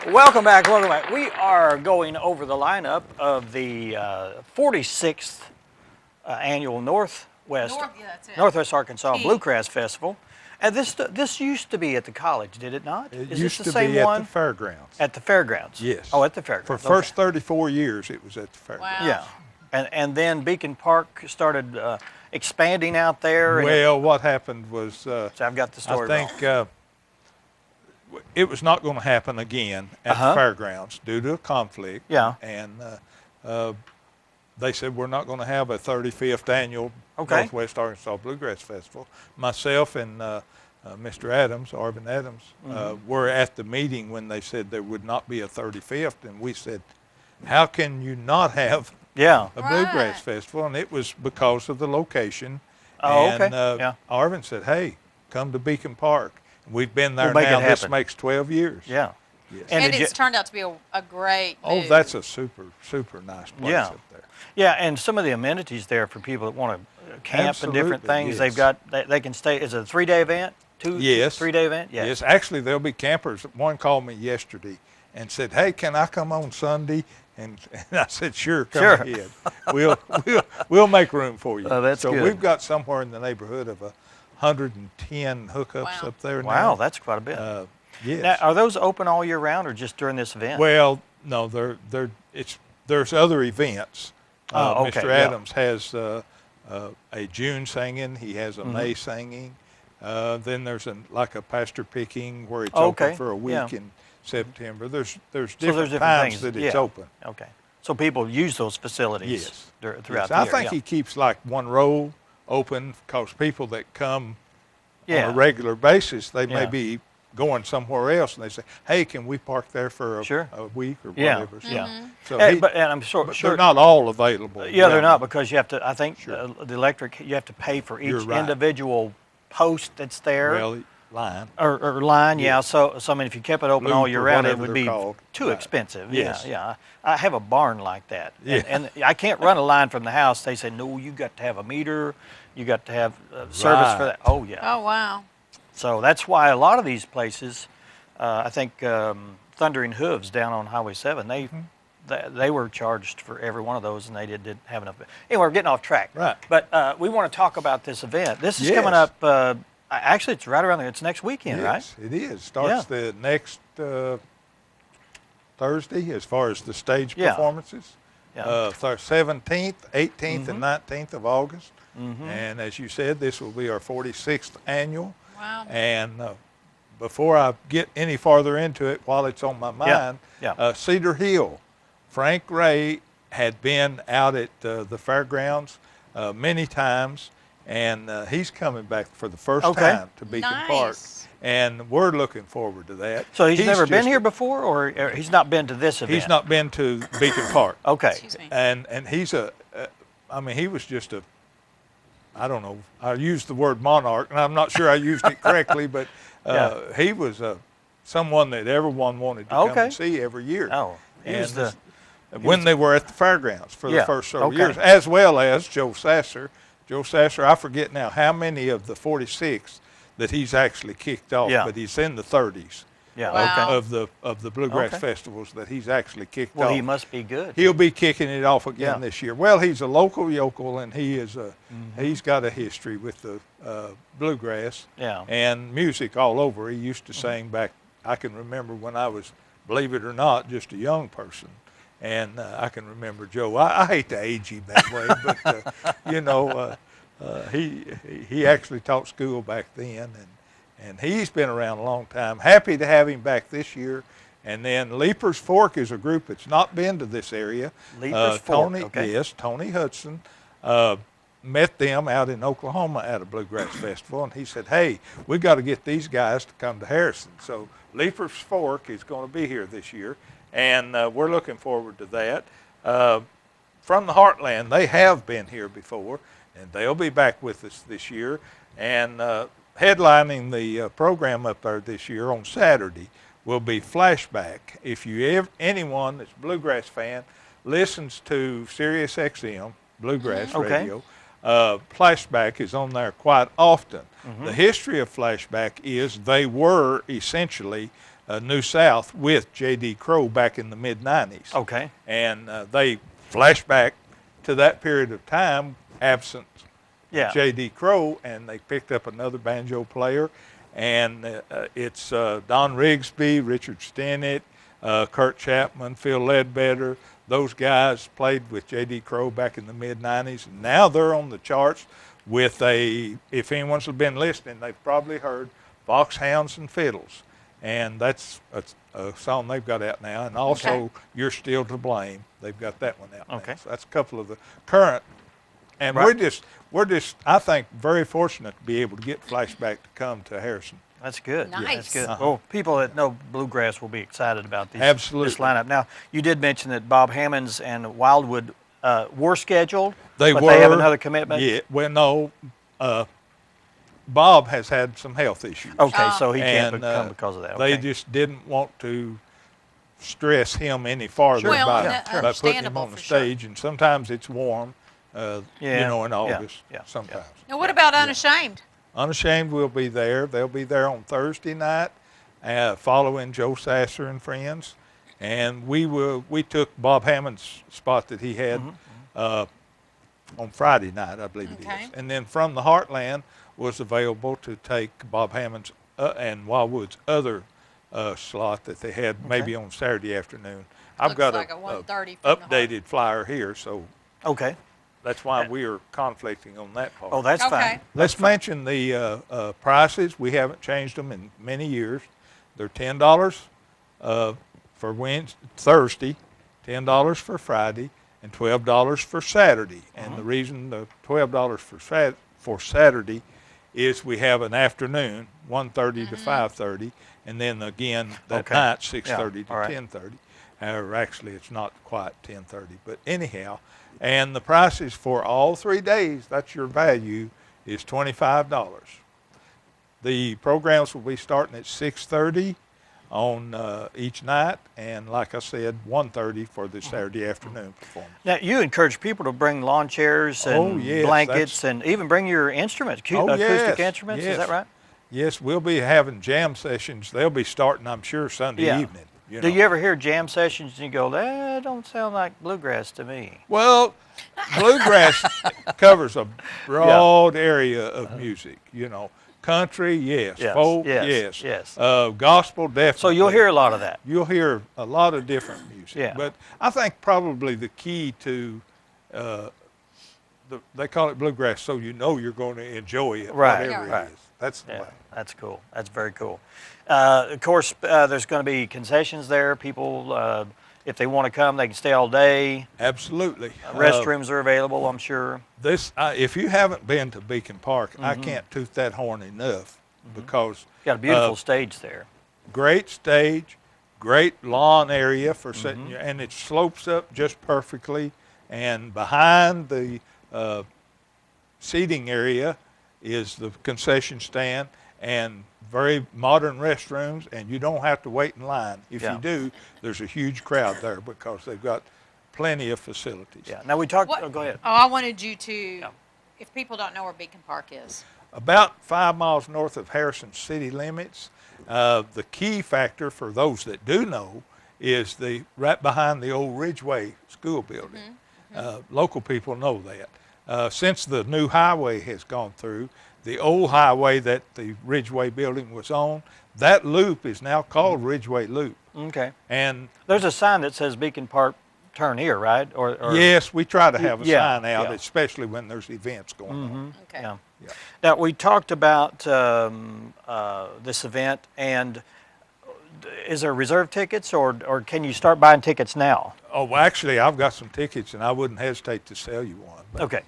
Welcome back, welcome back. We are going over the lineup of the 46th annual Northwest Arkansas Bluegrass Festival. And this used to be at the college, did it not? It Is used this the to same be one? at the fairgrounds. At the fairgrounds? Yes. Oh, at the fairgrounds. For the first 34 years, it was at the fairgrounds. Wow. Yeah. And then Beacon Park started expanding out there. Well, what happened was, so I've got the story I think it was not going to happen again at the fairgrounds due to a conflict. Yeah. And they said, we're not going to have a 35th annual Northwest Arkansas Bluegrass Festival. Myself and Mr. Adams, Arvin Adams, were at the meeting when they said there would not be a 35th. And we said, how can you not have a Bluegrass Festival? And it was because of the location. Oh, and, Arvin said, hey, come to Beacon Park. We've been there now. This makes 12 years. Yeah. Yes. And it's turned out to be a great move. Oh, that's a super, super nice place up there. Yeah, and some of the amenities there for people that want to camp and different things. Yes. They've got, they can stay. Is it a 3-day event? Yes. 3-day event? Yes. Yes. Actually, there'll be campers. One called me yesterday and said, hey, can I come on Sunday? And I said, sure, come ahead. We'll make room for you. Oh, that's good. So we've got somewhere in the neighborhood of 110 hookups up there now. Wow, that's quite a bit. Yes. Now, are those open all year round or just during this event? Well, no, there's other events. Mr. Adams has a June singing. He has a May singing. Then there's like a pasture picking where it's open for a week in September. There's different times that it's open. Okay. So people use those facilities throughout the year. I think he keeps like one row open because people that come on a regular basis, they may be going somewhere else, and they say, hey, can we park there for a week or whatever? So and I'm sure they're not all available. Yeah, they're not, because you have to, I think the electric, you have to pay for each individual post that's there. Well, line. Or line, So I mean, if you kept it open all year round, it would be too expensive. Yes. Yeah. I have a barn like that. And I can't run a line from the house. They say, no, you got to have a meter. You got to have service for that. Oh, yeah. Oh, wow. So that's why a lot of these places, I think Thundering Hooves down on Highway 7, they were charged for every one of those, and they didn't have enough. Anyway, we're getting off track. Right. But we want to talk about this event. This is coming up. Actually, it's right around there. It's next weekend, right? Yes, it is. Starts the next Thursday as far as the stage performances. 17th, 18th, and 19th of August. And as you said, this will be our 46th annual. Wow. And before I get any farther into it, while it's on my mind, Cedar Hill, Frank Ray had been out at the fairgrounds many times, and he's coming back for the first time to Beacon Park. And we're looking forward to that. So he's never been here before, or he's not been to this event? He's not been to Beacon Park. Okay. Excuse me. And he's he was just I don't know, I used the word monarch, and I'm not sure I used it correctly, but he was someone that everyone wanted to come and see every year. Oh, when they were at the fairgrounds for the first several years, as well as Joe Sasser. Joe Sasser, I forget now how many of the 46 that he's actually kicked off, but he's in the 30s. Of the Bluegrass festivals that he's actually kicked off. Well, he must be good. He'll be kicking it off again this year. Well, he's a local yokel, and he is he's got a history with the bluegrass and music all over. He used to sing back, I can remember when I was, believe it or not, just a young person. And I can remember Joe. I hate to age him that way, but, he actually taught school back then, and he's been around a long time. Happy to have him back this year. And then Leapers Fork is a group that's not been to this area. Leapers Fork, Yes, Tony Hudson met them out in Oklahoma at a Bluegrass Festival, and he said, hey, we got to get these guys to come to Harrison. So Leapers Fork is going to be here this year, and we're looking forward to that. From the Heartland, they have been here before, and they'll be back with us this year. And headlining the program up there this year on Saturday will be Flashback. If anyone that's a bluegrass fan listens to Sirius XM Bluegrass Radio, Flashback is on there quite often. The history of Flashback is they were essentially New South with J.D. Crowe back in the mid-'90s. Okay. And they flash back to that period of time, absent Yeah. J.D. Crowe, and they picked up another banjo player. And it's Don Rigsby, Richard Stennett, Kurt Chapman, Phil Ledbetter. Those guys played with J.D. Crowe back in the mid-'90s. And now they're on the charts with if anyone's been listening, they've probably heard Foxhounds and Fiddles. And that's a song they've got out now. And also, You're Still to Blame. They've got that one out Okay. now. So that's a couple of the current. And Right. we're just, I think, very fortunate to be able to get Flashback to come to Harrison. That's good. Nice. That's good. Uh-huh. Well, people that know bluegrass will be excited about this Absolutely. lineup. Now, you did mention that Bob Hammonds and Wildwood were scheduled, They but were. they have another commitment? Yeah. Well, no. Bob has had some health issues. Okay, so he can't And, come because of that. They Okay. just didn't want to stress him any farther Sure. Well, by, that- by putting him understandable on the for sure. stage. And sometimes it's warm, in August. yeah, Sometimes. Now, what about Unashamed? Unashamed will be there. They'll be there on Thursday night, following Joe Sasser and friends. And we took Bob Hammond's spot that he had on Friday night, I believe it Okay. is. And then From the Heartland was available to take Bob Hammond's and Wildwood's other slot that they had maybe on Saturday afternoon. I've Looks got like a a 1:30 from the updated flyer here, so Okay. that's why we are conflicting on that part. Oh, that's Okay. fine. Let's mention the prices. We haven't changed them in many years. They're $10 for Thursday, $10 for Friday, and $12 for Saturday. And the reason the $12 for Saturday is we have an afternoon, 1:30 to 5:30, and then again that Okay. night, 6:30 Yeah, to all right. 10:30. Or actually, it's not quite 10:30, but anyhow. And the prices for all 3 days, that's your value, is $25. The programs will be starting at 6:30 on each night, and like I said, 1:30 for the Saturday afternoon performance. Now, you encourage people to bring lawn chairs and Oh, yes, blankets and even bring your instruments, acoustic instruments. Is that right? Yes, we'll be having jam sessions. They'll be starting, I'm sure, Sunday Yeah. evening. Do you ever hear jam sessions and you go, that don't sound like bluegrass to me? Well, bluegrass covers a broad area of music, Country, yes. Yes, Folk, yes, yes. yes. Gospel, definitely. So you'll hear a lot of that. You'll hear a lot of different music. Yeah. But I think probably the key to, they call it bluegrass, so you're going to enjoy it, Right, whatever right. it is. That's the Yeah, way. that's cool. That's very cool. Of course, there's going to be concessions there. People, if they want to come, they can stay all day. Absolutely. Restrooms are available, I'm sure. If you haven't been to Beacon Park, Mm-hmm. I can't toot that horn enough because Got a beautiful stage there. great stage, great lawn area for sitting, Mm-hmm. and it slopes up just perfectly. And behind the seating area is the concession stand and very modern restrooms, and you don't have to wait in line. If Yeah. you do, there's a huge crowd there because they've got plenty of facilities. Yeah. Now we talked. What- Oh, go ahead. Oh, I wanted you to, if people don't know where Beacon Park is. About 5 miles north of Harrison city limits. The key factor for those that do know is right behind the old Ridgeway school building. Local people know that. Since the new highway has gone through, the old highway that the Ridgeway building was on, that loop is now called Ridgeway Loop. Okay. And There's a sign that says Beacon Park, turn here, right? Or yes, we try to have a Yeah, sign out, yeah. especially when there's events going on. Okay. Yeah. Yeah. Now we talked about this event, and is there reserve tickets, or can you start buying tickets now? Oh, well, actually, I've got some tickets, and I wouldn't hesitate to sell you one. Okay.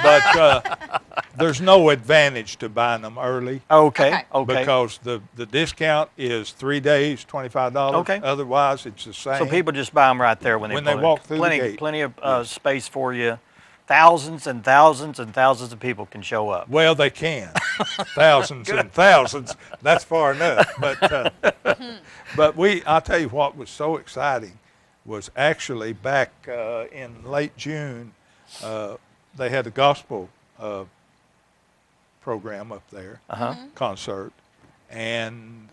But there's no advantage to buying them early Okay. Okay. Okay. because the discount is 3 days, $25. Okay. Otherwise, it's the same. So people just buy them right there when they pull in. walk through the plenty, gate. Plenty of space for you. Thousands and thousands and thousands of people can show up. Well, they can. Thousands and thousands. That's far enough. But I'll tell you what was so exciting was actually back in late June, they had a gospel program up there, concert, and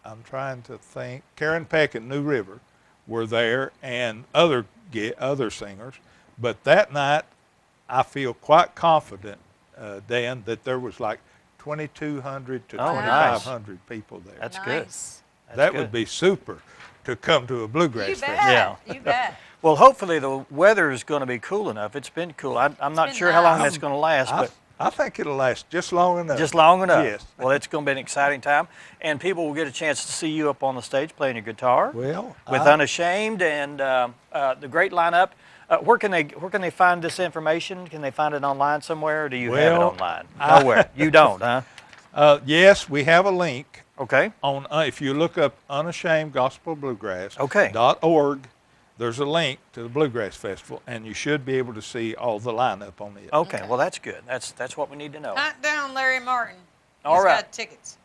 I'm trying to think. Karen Peck and New River were there, and other singers. But that night, I feel quite confident, Dan, that there was like 2,200 to Oh, nice. 2,500 people there. That's good. Nice. That good. would be super to come to a bluegrass You festival. bet. Yeah. You bet. Well, hopefully the weather is going to be cool enough. It's been cool. I'm not been sure how long nice. that's going to last, but I think it'll last just long enough. just long enough. Yes. Well, it's going to be an exciting time, and people will get a chance to see you up on the stage playing your guitar Well, with Unashamed and the great lineup. Where can they find this information? Can they find it online somewhere, or do you have it Well, online? Nowhere. You don't, huh? yes, we have a link Okay. on if you look up Unashamed Gospel Bluegrass Okay. .org. There's a link to the Bluegrass Festival, and you should be able to see all the lineup on it. Okay. Well, that's good. That's what we need to know. Hunt down Larry Martin. All He's right. got tickets.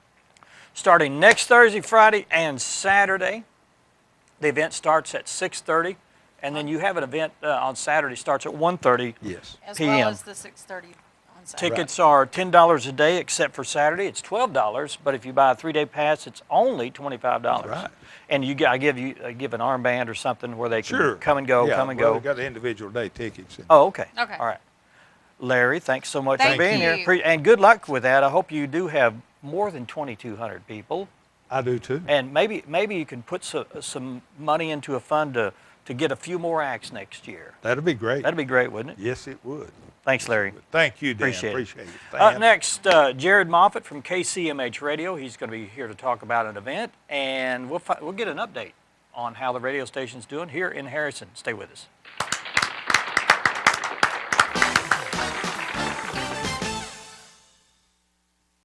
Starting next Thursday, Friday, and Saturday. The event starts at 6:30, and then you have an event on Saturday starts at 1:30. Yes. As PM. well as the 6:30 on Saturday. Tickets are $10 a day, except for Saturday. It's $12, but if you buy a 3-day pass, it's only $25. Right. And I give an armband or something where they can Sure. come and go, Yeah, come and well, go. we got individual day tickets. Oh, okay. Okay. All right. Larry, thanks so much Thank for being you. here. And good luck with that. I hope you do have more than 2,200 people. I do too. And maybe you can put some money into a fund to get a few more acts next year. That'd be great. That'd be great, wouldn't it? Yes, it would. Thanks, Larry. Thank you, Dan. Appreciate it. Appreciate it. Up Dan. next, Jared Moffitt from KCMH Radio. He's going to be here to talk about an event, and we'll get an update on how the radio station's doing here in Harrison. Stay with us.